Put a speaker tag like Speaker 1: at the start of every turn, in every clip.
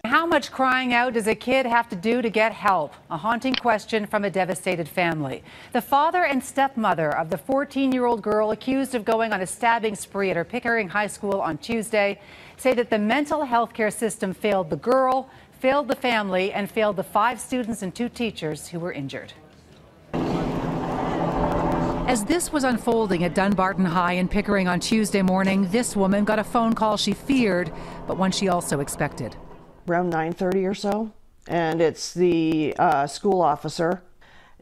Speaker 1: How much crying out does a kid have to do to get help? A haunting question from a devastated family. The father and stepmother of the 14-year-old girl accused of going on a stabbing spree at her Pickering High School on Tuesday say that the mental health care system failed the girl, failed the family, and failed the 5 students and 2 teachers who were injured. As this was unfolding at Dunbarton High in Pickering on Tuesday morning, this woman got a phone call she feared, but one she also expected.
Speaker 2: Around 9:30 or so, and it's the school officer.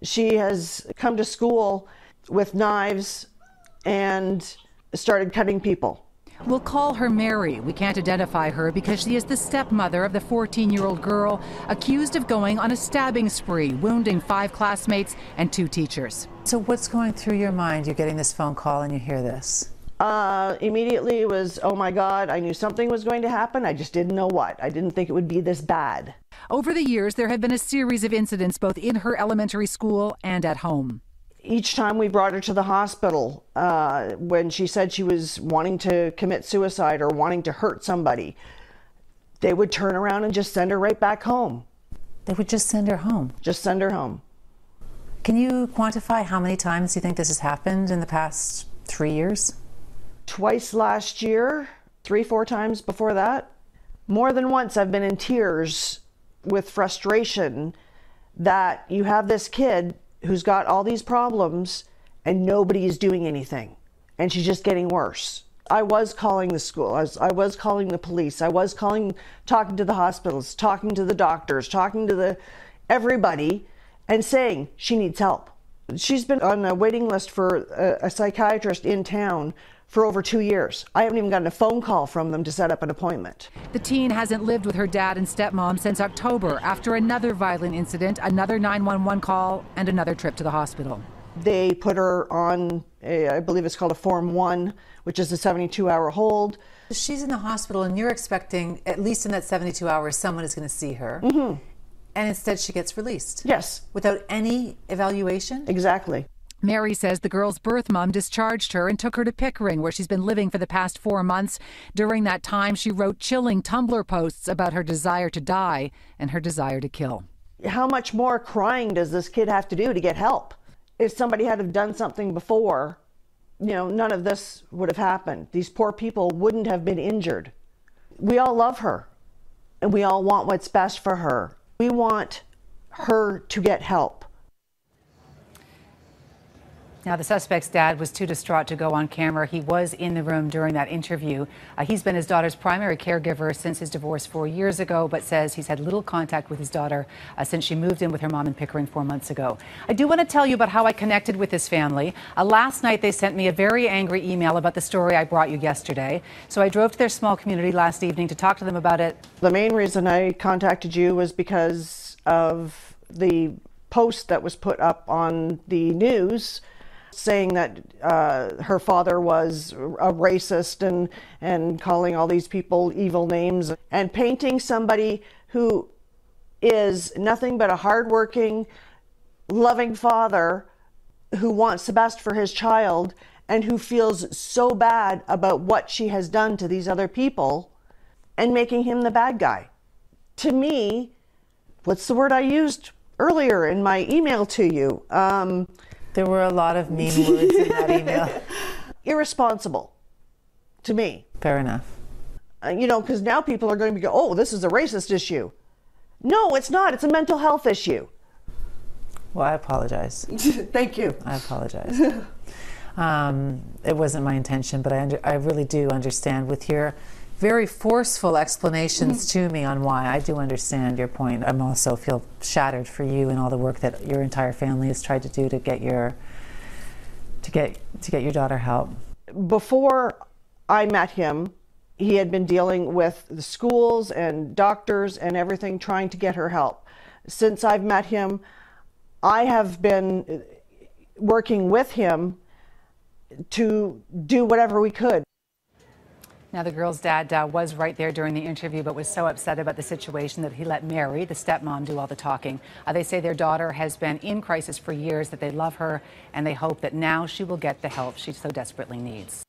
Speaker 2: She has come to school with knives and started cutting people.
Speaker 1: We'll call her Mary. We can't identify her because she is the stepmother of the 14-year-old girl accused of going on a stabbing spree, wounding 5 classmates and 2 teachers.
Speaker 3: So what's going through your mind? You're getting this phone call and you hear this.
Speaker 2: Immediately it was, oh my God, I knew something was going to happen. I just didn't know what. I didn't think it would be this bad.
Speaker 1: Over the years, there have been a series of incidents both in her elementary school and at home.
Speaker 2: Each time we brought her to the hospital, when she said she was wanting to commit suicide or wanting to hurt somebody, they would turn around and just send her right back home.
Speaker 3: They would just send her home?
Speaker 2: Just send her home.
Speaker 3: Can you quantify how many times you think this has happened in the past 3 years?
Speaker 2: Twice last year, 3-4 times before that. More than once I've been in tears with frustration that you have this kid who's got all these problems and nobody is doing anything, and she's just getting worse. I was calling the school, I was calling the police, I was talking to the hospitals, talking to the doctors, talking to everybody, and saying she needs help. She's been on a waiting list for a psychiatrist in town for over 2 years. I haven't even gotten a phone call from them to set up an appointment.
Speaker 1: The teen hasn't lived with her dad and stepmom since October after another violent incident, another 911 call, and another trip to the hospital.
Speaker 2: They put her on, I believe it's called a Form 1, which is a 72-hour hold.
Speaker 3: She's in the hospital and you're expecting, at least in that 72 hours, someone is going to see her.
Speaker 2: Mm-hmm.
Speaker 3: And instead she gets released.
Speaker 2: Yes.
Speaker 3: Without any evaluation?
Speaker 2: Exactly.
Speaker 1: Mary says the girl's birth mom discharged her and took her to Pickering, where she's been living for the past 4 months. During that time, she wrote chilling Tumblr posts about her desire to die and her desire to kill.
Speaker 2: How much more crying does this kid have to do to get help? If somebody had have done something before, none of this would have happened. These poor people wouldn't have been injured. We all love her, and we all want what's best for her. We want her to get help.
Speaker 1: Now, the suspect's dad was too distraught to go on camera. He was in the room during that interview. He's been his daughter's primary caregiver since his divorce 4 years ago, but says he's had little contact with his daughter since she moved in with her mom in Pickering 4 months ago. I do want to tell you about how I connected with his family. Last night, they sent me a very angry email about the story I brought you yesterday. So I drove to their small community last evening to talk to them about it.
Speaker 2: The main reason I contacted you was because of the post that was put up on the news saying that her father was a racist and calling all these people evil names and painting somebody who is nothing but a hardworking, loving father who wants the best for his child and who feels so bad about what she has done to these other people and making him the bad guy. To me, what's the word I used earlier in my email to you?
Speaker 3: There were a lot of mean words in that email.
Speaker 2: Irresponsible, to me.
Speaker 3: Fair enough.
Speaker 2: Because now people are going to go, oh, this is a racist issue. No, it's not. It's a mental health issue.
Speaker 3: Well, I apologize.
Speaker 2: Thank you.
Speaker 3: I apologize. It wasn't my intention, but I really do understand with your very forceful explanations to me on why. I do understand your point. I also feel shattered for you and all the work that your entire family has tried to do to get your daughter help.
Speaker 2: Before I met him, he had been dealing with the schools and doctors and everything trying to get her help. Since I've met him, I have been working with him to do whatever we could.
Speaker 1: Now, the girl's dad was right there during the interview, but was so upset about the situation that he let Mary, the stepmom, do all the talking. They say their daughter has been in crisis for years, that they love her, and they hope that now she will get the help she so desperately needs.